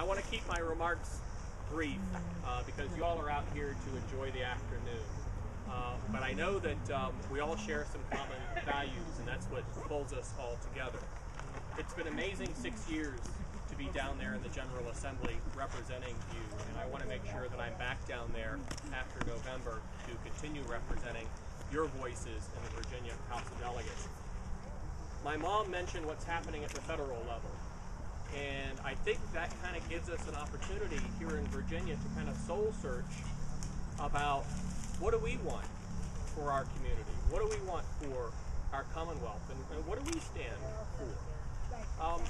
I want to keep my remarks brief because you all are out here to enjoy the afternoon. But I know that we all share some common values, and that's what pulls us all together. It's been amazing 6 years to be down there in the General Assembly representing you, and I want to make sure that I'm back down there after November to continue representing your voices in the Virginia House of Delegates. My mom mentioned what's happening at the federal level, and I think that kind of gives us an opportunity here in Virginia to kind of soul search about what do we want for our community, what do we want for our Commonwealth, and what do we stand for?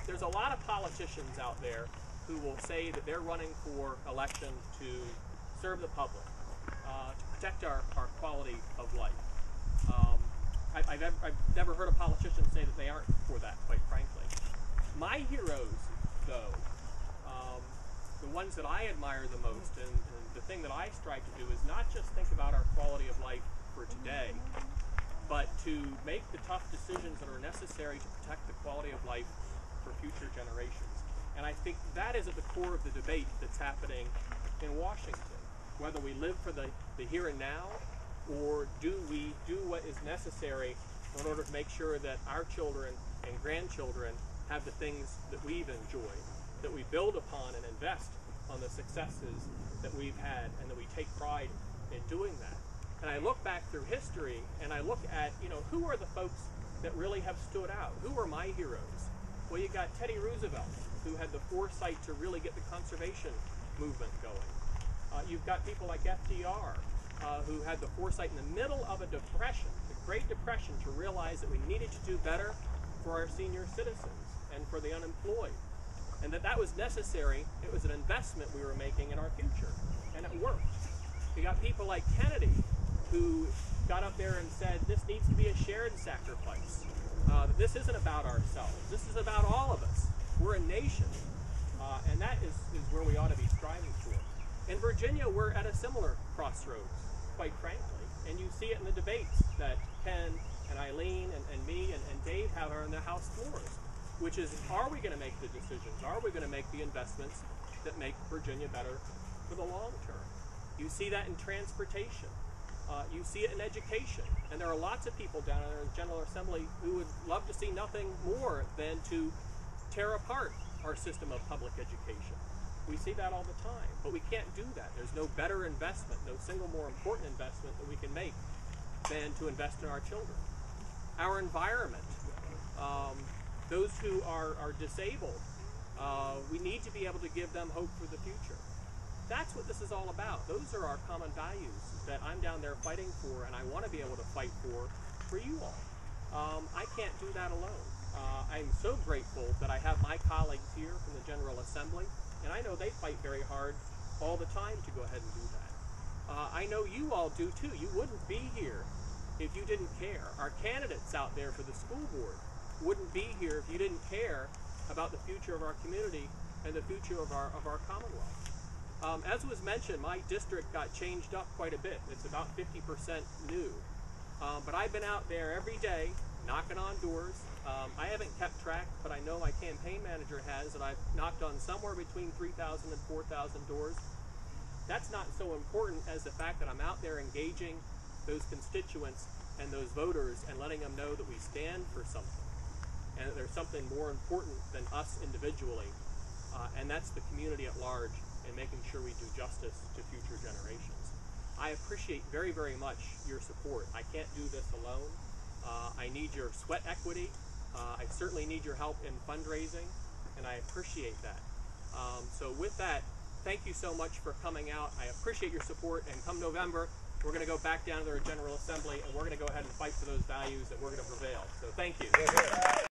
There's a lot of politicians out there who will say that they're running for election to serve the public, to protect our quality of life. I've never heard a politician say that they aren't for that, quite frankly. My heroes, though, the ones that I admire the most, and the thing that I strive to do is not just think about our quality of life for today, but to make the tough decisions that are necessary to protect the quality of life for future generations. And I think that is at the core of the debate that's happening in Washington. Whether we live for the here and now, or do we do what is necessary in order to make sure that our children and grandchildren have the things that we've enjoyed, that we build upon and invest on the successes that we've had, and that we take pride in doing that. And I look back through history and I look at, who are the folks that really have stood out? Who are my heroes? Well, you got Teddy Roosevelt, who had the foresight to really get the conservation movement going. You've got people like FDR, who had the foresight in the middle of a depression, the Great Depression, to realize that we needed to do better for our senior citizens and for the unemployed, and that was necessary. It was an investment we were making in our future, and it worked. You got people like Kennedy, who got up there and said, this needs to be a shared sacrifice. This isn't about ourselves. This is about all of us. We're a nation, and that is where we ought to be striving for. In Virginia, we're at a similar crossroads, quite frankly, and you see it in the debates that Ken and Eileen and me and Dave have on the House floors, which is, are we going to make the decisions? Are we going to make the investments that make Virginia better for the long term? You see that in transportation. You see it in education. And there are lots of people down in the General Assembly who would love to see nothing more than to tear apart our system of public education. We see that all the time, but we can't do that. There's no better investment, no single more important investment that we can make than to invest in our children. Our environment, those who are disabled, we need to be able to give them hope for the future. That's what this is all about. Those are our common values that I'm down there fighting for, and I want to be able to fight for you all. I can't do that alone. I'm so grateful that I have my colleagues here from the General Assembly, and I know they fight very hard all the time to go ahead and do that. I know you all do too. You wouldn't be here if you didn't care. Our candidates out there for the school board wouldn't be here if you didn't care about the future of our community and the future of our Commonwealth. As was mentioned, my district got changed up quite a bit. It's about 50% new. But I've been out there every day knocking on doors. I haven't kept track, but I know my campaign manager has, and I've knocked on somewhere between 3,000 and 4,000 doors. That's not so important as the fact that I'm out there engaging those constituents and those voters and letting them know that we stand for something, and that there's something more important than us individually, and that's the community at large, and making sure we do justice to future generations. I appreciate very, very much your support. I can't do this alone. I need your sweat equity. I certainly need your help in fundraising, and I appreciate that. So with that, thank you so much for coming out. I appreciate your support, and come November, we're going to go back down to our General Assembly, and we're going to go ahead and fight for those values, and we're going to prevail. So thank you.